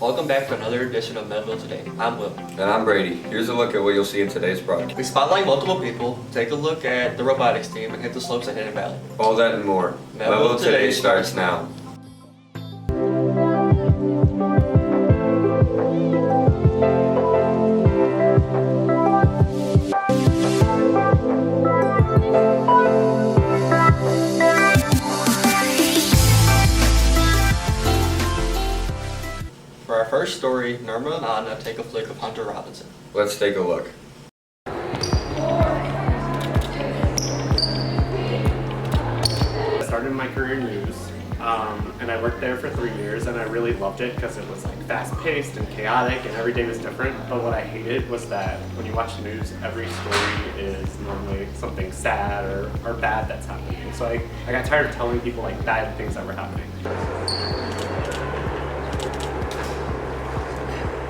Welcome back to another edition of Mehlville Today. I'm Will. And I'm Brady. Here's a look at what you'll see in today's project. We spotlight multiple people, take a look at the robotics team, and hit the slopes at Hidden Valley. All that and more. Mehlville Today starts now. For our first story, Norma and Anna take a flick of Hunter Robinson. Let's take a look. I started my career in news, and I worked there for 3 years, and I really loved it because it was like fast-paced and chaotic, and every day was different. But what I hated was that when you watch the news, every story is normally something sad or bad that's happening. So I got tired of telling people like bad things that were happening.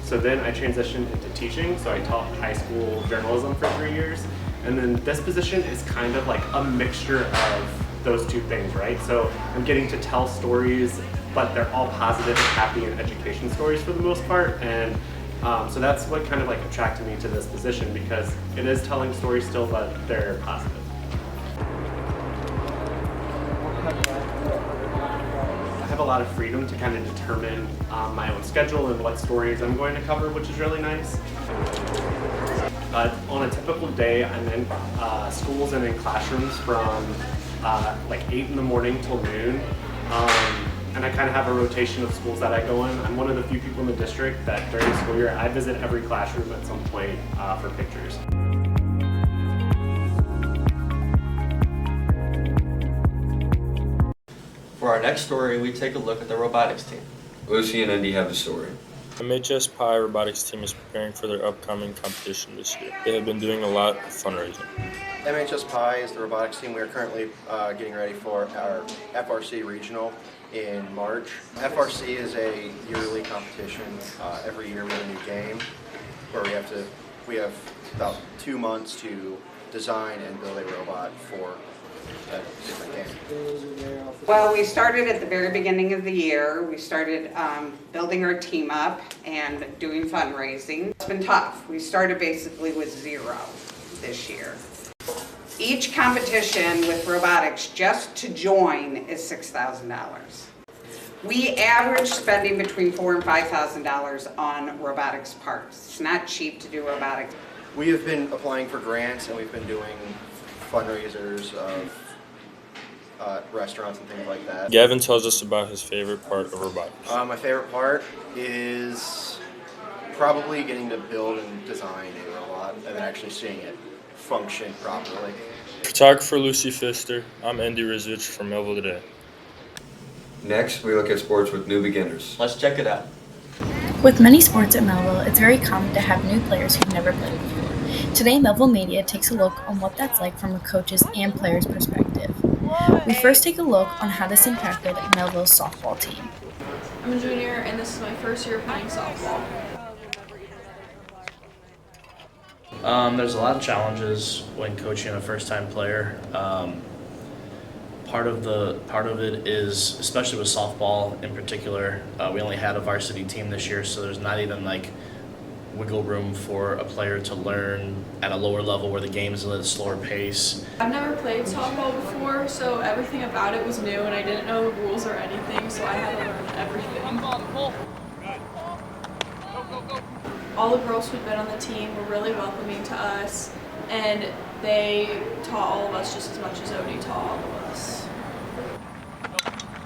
So then I transitioned into teaching, so I taught high school journalism for 3 years. And then this position is kind of like a mixture of those two things, right? So I'm getting to tell stories, but they're all positive and happy and education stories for the most part. And so that's what kind of like attracted me to this position, because it is telling stories still, but they're positive. I have a lot of freedom to kind of determine my own schedule and what stories I'm going to cover, which is really nice. On a typical day, I'm in schools and in classrooms from like 8 in the morning till noon. And I kind of have a rotation of schools that I go in. I'm one of the few people in the district that during the school year, I visit every classroom at some point for pictures. For our next story, we take a look at the robotics team. Lucy and Indy have the story. MHS Pi robotics team is preparing for their upcoming competition this year. They have been doing a lot of fundraising. MHS Pi is the robotics team. We are currently getting ready for our FRC regional in March. FRC is a yearly competition. Every year we have a new game where we have about 2 months to design and build a robot for a different game. Well, we started at the very beginning of the year. We started building our team up and doing fundraising. It's been tough. We started basically with 0 this year. Each competition with robotics just to join is $6,000. We average spending between $4,000 and $5,000 on robotics parts. It's not cheap to do robotics. We have been applying for grants, and we've been doing fundraisers of restaurants and things like that. Gavin tells us about his favorite part of robotics. My favorite part is probably getting to build and design a robot and then actually seeing it function properly. Photographer Lucy Pfister, I'm Andy Rizvich from Mehlville Today. Next, we look at sports with new beginners. Let's check it out. With many sports at Mehlville, it's very common to have new players who've never played before. Today, Mehlville Media takes a look on what that's like from a coach's and player's perspective. We first take a look on how this impacted Mehlville's softball team. I'm a junior, and this is my first year playing softball. There's a lot of challenges when coaching a first-time player. Part of it is, especially with softball in particular, we only had a varsity team this year, so there's not even like wiggle room for a player to learn at a lower level where the game is at a slower pace. I've never played softball before, so everything about it was new, and I didn't know the rules or anything, so I had to learn everything. All the girls who'd been on the team were really welcoming to us, and they taught all of us just as much as Odie taught all of us.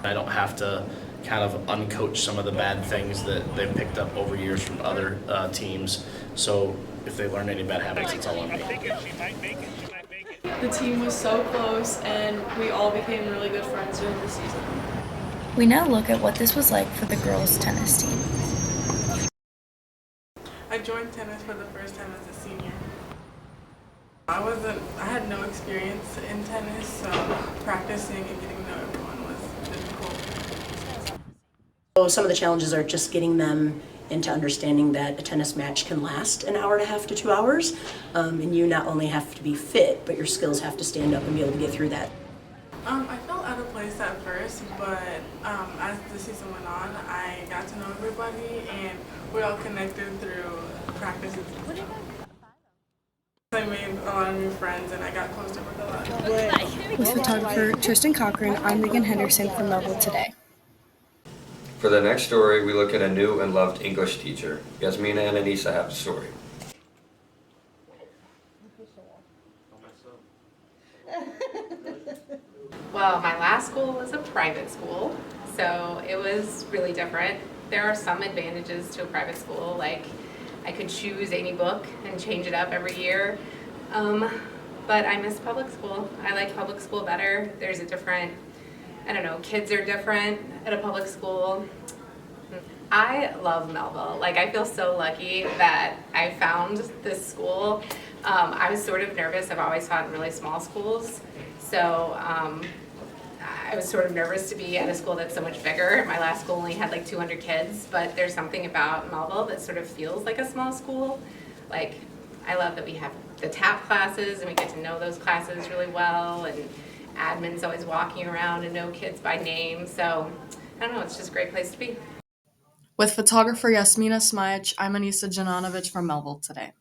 I don't have to kind of uncoach some of the bad things that they've picked up over years from other teams. So if they learn any bad habits, it's all on me. The team was so close, and we all became really good friends during the season. We now look at what this was like for the girls' tennis team. I joined tennis for the first time as a senior. I had no experience in tennis, so practicing and getting to know everyone was difficult. So some of the challenges are just getting them into understanding that a tennis match can last an hour and a half to 2 hours, and you not only have to be fit, but your skills have to stand up and be able to get through that. I felt out of place at first, but as the season went on, I got to know everybody. everybody, and we all connected through practices. I made a lot of new friends, and I got closer with a lot of people. With photographer Tristan Cochran, I'm Megan Henderson from Mehlville Today. For the next story, we look at a new and loved English teacher. Yasmina and Anissa have the story. Well, my last school was a private school, so it was really different. There are some advantages to a private school, like I could choose any book and change it up every year. But I miss public school. I like public school better. There's a different, I don't know, kids are different at a public school. I love Mehlville. Like, I feel so lucky that I found this school. I was sort of nervous. I've always taught in really small schools. So I was sort of nervous to be at a school that's so much bigger. My last school only had like 200 kids, but there's something about Mehlville that sort of feels like a small school. Like, I love that we have the TAP classes and we get to know those classes really well, and admin's always walking around and know kids by name. So I don't know, it's just a great place to be. With photographer Yasmina Smajic, I'm Anissa Janonovic from Mehlville Today.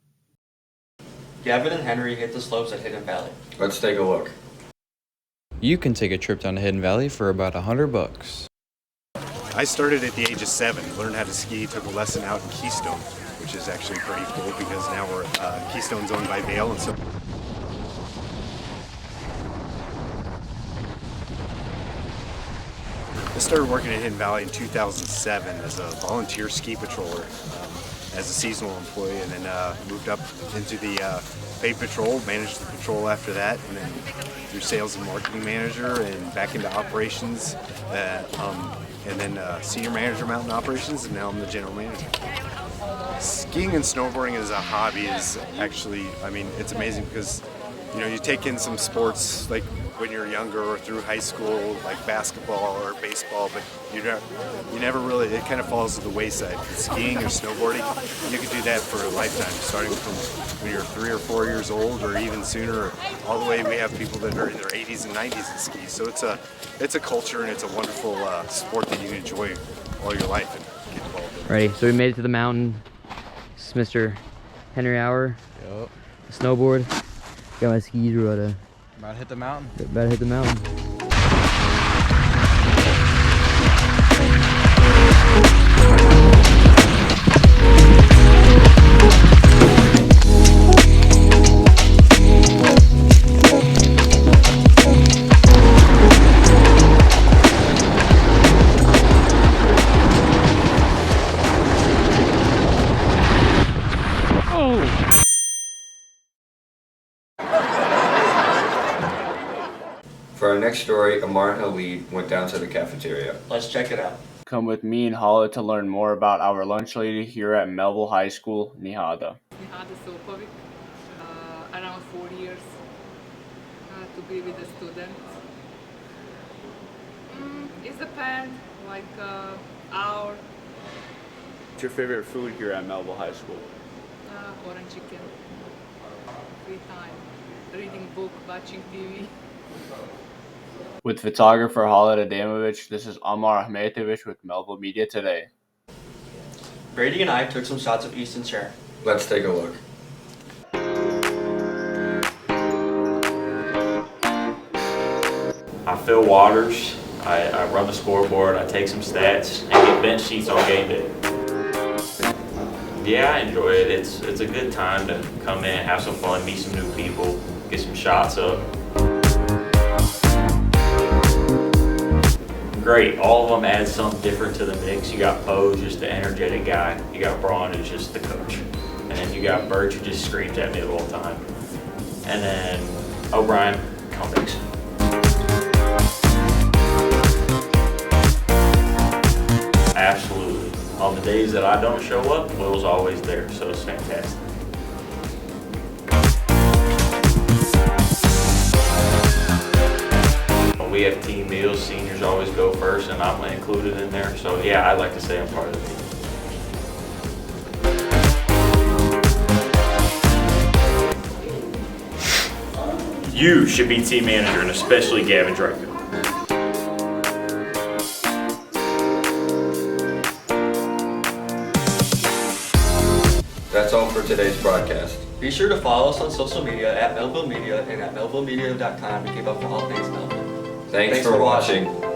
Gavin and Henry hit the slopes at Hidden Valley. Let's take a look. You can take a trip down to Hidden Valley for about $100. I started at the age of 7, learned how to ski, took a lesson out in Keystone, which is actually pretty cool because now we're Keystone's owned by Vail, and so I started working at Hidden Valley in 2007 as a volunteer ski patroller, as a seasonal employee, and then moved up into the paid patrol, managed the patrol after that, and then through sales and marketing manager and back into operations, and then senior manager mountain operations, and now I'm the general manager. Skiing and snowboarding as a hobby is actually, I mean, it's amazing because, you know, you take in some sports like when you're younger or through high school, like basketball or baseball, but you never really, it kind of falls to the wayside. Skiing or snowboarding, you can do that for a lifetime, starting from when you're 3 or 4 years old or even sooner, all the way. We have people that are in their 80s and 90s that ski. So it's a culture and it's a wonderful sport that you can enjoy all your life and get involved in. Ready, so we made it to the mountain. This is Mr. Henry Hour. Yep. Snowboard. Got my skis, we're About to hit the mountain. about to hit the mountain. For our next story, Amar and Halid went down to the cafeteria. Let's check it out. Come with me and Hala to learn more about our lunch lady here at Mehlville High School, Nihada. Nihada Sopovic, around 4 years to be with the students. It depends, like hour. What's your favorite food here at Mehlville High School? Orange chicken, free time, reading book, watching TV. With photographer Hala Adamovich, this is Amar Ahmetovic with Mehlville Media Today. Brady and I took some shots of Easton Chair. Let's take a look. I fill waters, I run the scoreboard, I take some stats, and get bench seats on game day. Yeah, I enjoy it. It's a good time to come in, have some fun, meet some new people, get some shots up. Great, all of them add something different to the mix. You got Poe, just the energetic guy. You got Braun, who's just the coach. And then you got Birch, who just screams at me the whole time. And then O'Brien, comics. Absolutely. On the days that I don't show up, Will's always there, so it's fantastic. We have team meals, seniors always go first, and I'm included in there. So yeah, I'd like to say I'm part of the team. You should be team manager, and especially Gavin Draper. That's all for today's broadcast. Be sure to follow us on social media at Mehlville Media and at mehlvillemedia.com to keep up with all things Mehlville. Thanks for watching.